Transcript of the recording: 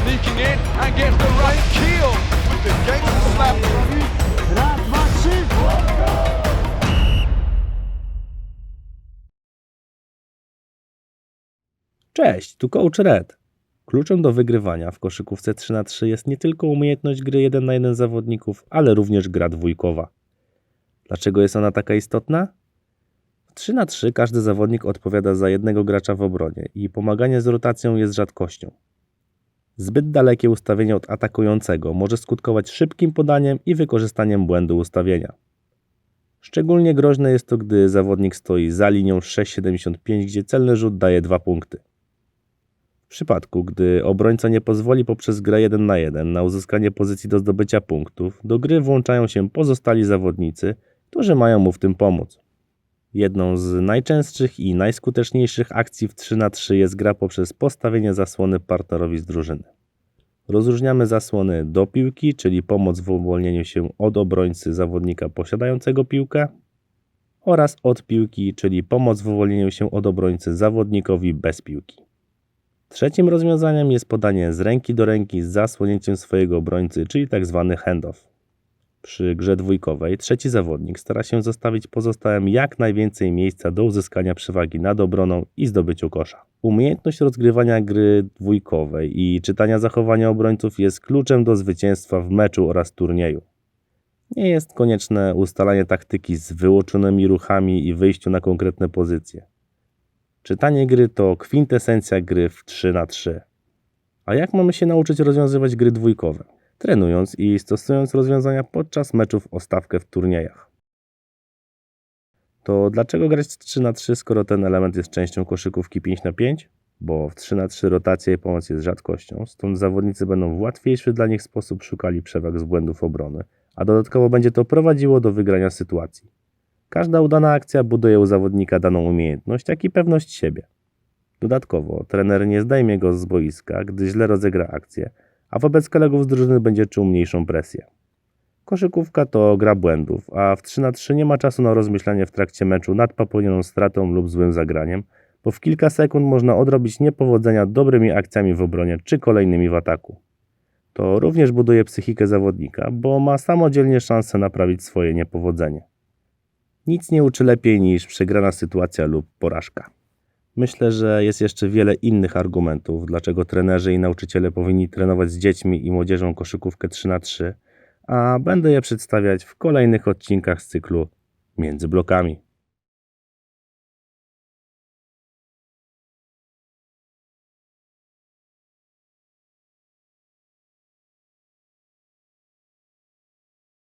sneaking in and gets the right keel with the gangster slap. Raz, dwa, trzy! Cześć, tu Coach Red. Kluczem do wygrywania w koszykówce 3x3 jest nie tylko umiejętność gry 1 na 1 zawodników, ale również gra dwójkowa. Dlaczego jest ona taka istotna? W 3x3 każdy zawodnik odpowiada za jednego gracza w obronie i pomaganie z rotacją jest rzadkością. Zbyt dalekie ustawienie od atakującego może skutkować szybkim podaniem i wykorzystaniem błędu ustawienia. Szczególnie groźne jest to, gdy zawodnik stoi za linią 6,75, gdzie celny rzut daje 2 punkty. W przypadku, gdy obrońca nie pozwoli poprzez grę 1 na 1 na uzyskanie pozycji do zdobycia punktów, do gry włączają się pozostali zawodnicy, którzy mają mu w tym pomóc. Jedną z najczęstszych i najskuteczniejszych akcji w 3x3 jest gra poprzez postawienie zasłony partnerowi z drużyny. Rozróżniamy zasłony do piłki, czyli pomoc w uwolnieniu się od obrońcy zawodnika posiadającego piłkę, oraz od piłki, czyli pomoc w uwolnieniu się od obrońcy zawodnikowi bez piłki. Trzecim rozwiązaniem jest podanie z ręki do ręki z zasłonięciem swojego obrońcy, czyli tzw. handoff. Przy grze dwójkowej trzeci zawodnik stara się zostawić pozostałym jak najwięcej miejsca do uzyskania przewagi nad obroną i zdobyciu kosza. Umiejętność rozgrywania gry dwójkowej i czytania zachowania obrońców jest kluczem do zwycięstwa w meczu oraz turnieju. Nie jest konieczne ustalanie taktyki z wyuczonymi ruchami i wyjściu na konkretne pozycje. Czytanie gry to kwintesencja gry w 3x3. A jak mamy się nauczyć rozwiązywać gry dwójkowe? Trenując i stosując rozwiązania podczas meczów o stawkę w turniejach. To dlaczego grać 3x3, skoro ten element jest częścią koszykówki 5x5? Bo w 3x3 rotacja i pomoc jest rzadkością, stąd zawodnicy będą w łatwiejszy dla nich sposób szukali przewag z błędów obrony, a dodatkowo będzie to prowadziło do wygrania sytuacji. Każda udana akcja buduje u zawodnika daną umiejętność, jak i pewność siebie. Dodatkowo trener nie zdejmie go z boiska, gdy źle rozegra akcję, a wobec kolegów z drużyny będzie czuł mniejszą presję. Koszykówka to gra błędów, a w 3x3 nie ma czasu na rozmyślanie w trakcie meczu nad popełnioną stratą lub złym zagraniem, bo w kilka sekund można odrobić niepowodzenia dobrymi akcjami w obronie czy kolejnymi w ataku. To również buduje psychikę zawodnika, bo ma samodzielnie szansę naprawić swoje niepowodzenie. Nic nie uczy lepiej niż przegrana sytuacja lub porażka. Myślę, że jest jeszcze wiele innych argumentów, dlaczego trenerzy i nauczyciele powinni trenować z dziećmi i młodzieżą koszykówkę 3x3, a będę je przedstawiać w kolejnych odcinkach z cyklu Między blokami.